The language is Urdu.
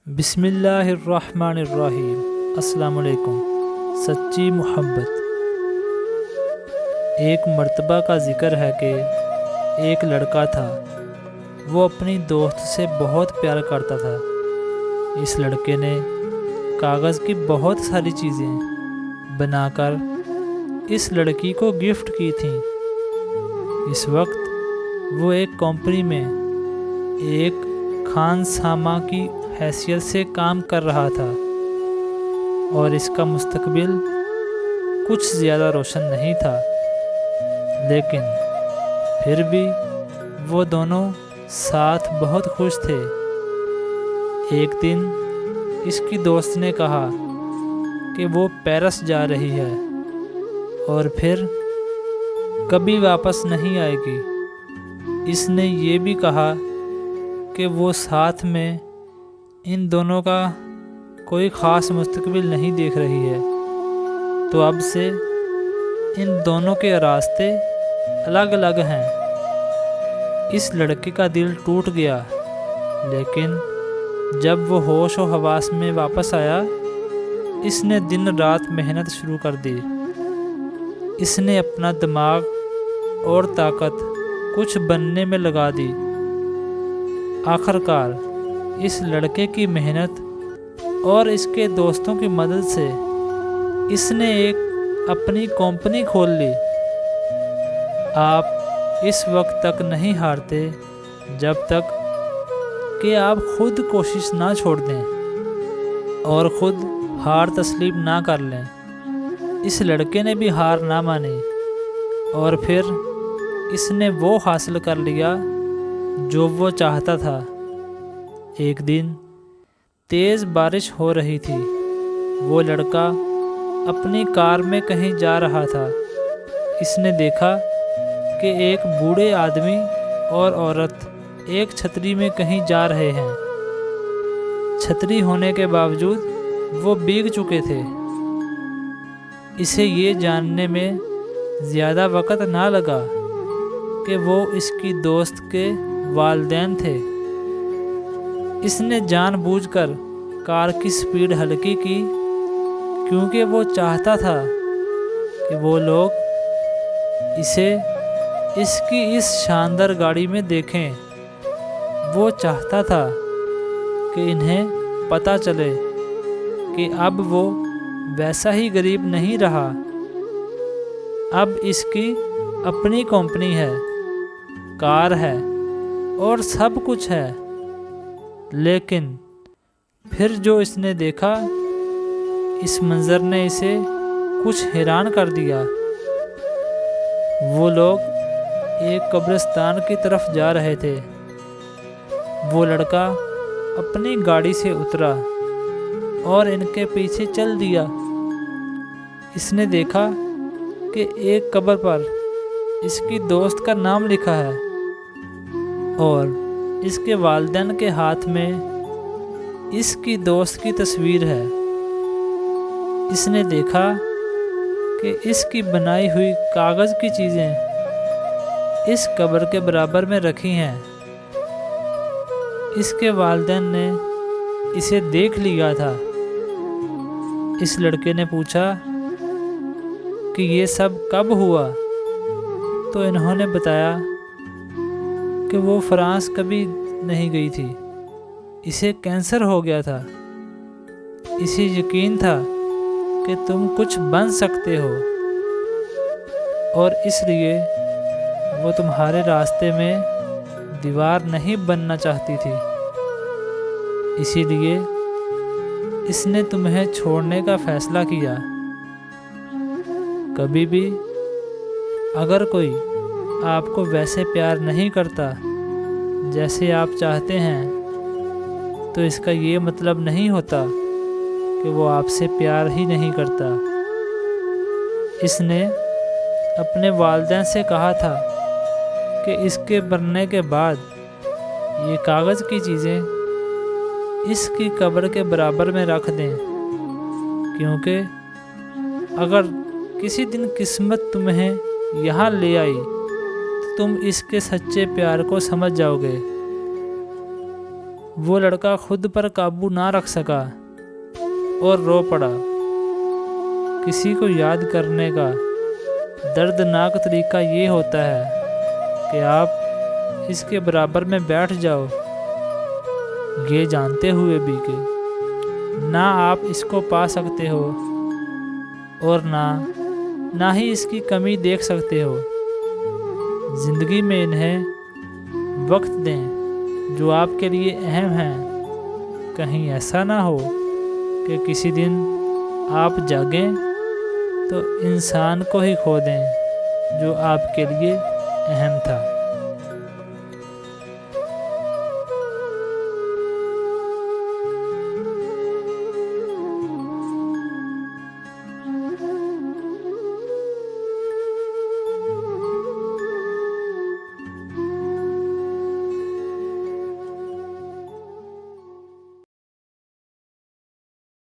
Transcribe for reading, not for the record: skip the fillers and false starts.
بسم اللہ الرحمن الرحیم۔ السلام علیکم۔ سچی محبت۔ ایک مرتبہ کا ذکر ہے کہ ایک لڑکا تھا، وہ اپنی دوست سے بہت پیار کرتا تھا۔ اس لڑکے نے کاغذ کی بہت ساری چیزیں بنا کر اس لڑکی کو گفٹ کی تھیں۔ اس وقت وہ ایک کمپنی میں ایک خانسامہ کی حیثیت سے کام کر رہا تھا اور اس کا مستقبل کچھ زیادہ روشن نہیں تھا، لیکن پھر بھی وہ دونوں ساتھ بہت خوش تھے۔ ایک دن اس کی دوست نے کہا کہ وہ پیرس جا رہی ہے اور پھر کبھی واپس نہیں آئے گی۔ اس نے یہ بھی کہا کہ وہ ساتھ میں ان دونوں کا کوئی خاص مستقبل نہیں دیکھ رہی ہے، تو اب سے ان دونوں کے راستے الگ الگ ہیں۔ اس لڑکے کا دل ٹوٹ گیا، لیکن جب وہ ہوش و حواس میں واپس آیا، اس نے دن رات محنت شروع کر دی۔ اس نے اپنا دماغ اور طاقت کچھ بننے میں لگا دی۔ آخرکار اس لڑکے کی محنت اور اس کے دوستوں کی مدد سے اس نے ایک اپنی کمپنی کھول لی۔ آپ اس وقت تک نہیں ہارتے جب تک کہ آپ خود کوشش نہ چھوڑ دیں اور خود ہار تسلیم نہ کر لیں۔ اس لڑکے نے بھی ہار نہ مانی اور پھر اس نے وہ حاصل کر لیا جو وہ چاہتا تھا۔ ایک دن تیز بارش ہو رہی تھی۔ وہ لڑکا اپنی کار میں کہیں جا رہا تھا۔ اس نے دیکھا کہ ایک بوڑھے آدمی اور عورت ایک چھتری میں کہیں جا رہے ہیں۔ چھتری ہونے کے باوجود وہ بھیگ چکے تھے۔ اسے یہ جاننے میں زیادہ وقت نہ لگا کہ وہ اس کی دوست کے والدین تھے۔ اس نے جان بوجھ کر کار کی سپیڈ ہلکی کی، کیونکہ وہ چاہتا تھا کہ وہ لوگ اسے اس کی اس شاندار گاڑی میں دیکھیں۔ وہ چاہتا تھا کہ انہیں پتہ چلے کہ اب وہ ویسا ہی غریب نہیں رہا۔ اب اس کی اپنی کمپنی ہے، کار ہے اور سب کچھ ہے۔ لیکن پھر جو اس نے دیکھا، اس منظر نے اسے کچھ حیران کر دیا۔ وہ لوگ ایک قبرستان کی طرف جا رہے تھے۔ وہ لڑکا اپنی گاڑی سے اترا اور ان کے پیچھے چل دیا۔ اس نے دیکھا کہ ایک قبر پر اس کی دوست کا نام لکھا ہے اور اس کے والدین کے ہاتھ میں اس کی دوست کی تصویر ہے۔ اس نے دیکھا کہ اس کی بنائی ہوئی کاغذ کی چیزیں اس قبر کے برابر میں رکھی ہیں۔ اس کے والدین نے اسے دیکھ لیا تھا۔ اس لڑکے نے پوچھا کہ یہ سب کب ہوا؟ تو انہوں نے بتایا کہ وہ فرانس کبھی نہیں گئی تھی، اسے کینسر ہو گیا تھا۔ اسے یقین تھا کہ تم کچھ بن سکتے ہو اور اس لیے وہ تمہارے راستے میں دیوار نہیں بننا چاہتی تھی۔ اسی لیے اس نے تمہیں چھوڑنے کا فیصلہ کیا۔ کبھی بھی اگر کوئی آپ کو ویسے پیار نہیں کرتا جیسے آپ چاہتے ہیں، تو اس کا یہ مطلب نہیں ہوتا کہ وہ آپ سے پیار ہی نہیں کرتا۔ اس نے اپنے والدین سے کہا تھا کہ اس کے مرنے کے بعد یہ کاغذ کی چیزیں اس کی قبر کے برابر میں رکھ دیں، کیونکہ اگر کسی دن قسمت تمہیں یہاں لے آئی تو تم اس کے سچے پیار کو سمجھ جاؤ گے۔ وہ لڑکا خود پر قابو نہ رکھ سکا اور رو پڑا۔ کسی کو یاد کرنے کا دردناک طریقہ یہ ہوتا ہے کہ آپ اس کے برابر میں بیٹھ جاؤ، یہ جانتے ہوئے بھی کہ نہ آپ اس کو پا سکتے ہو اور نہ ہی اس کی کمی دیکھ سکتے ہو۔ زندگی میں انہیں وقت دیں جو آپ کے لیے اہم ہیں، کہیں ایسا نہ ہو کہ کسی دن آپ جاگیں تو انسان کو ہی کھو دیں جو آپ کے لیے اہم تھا۔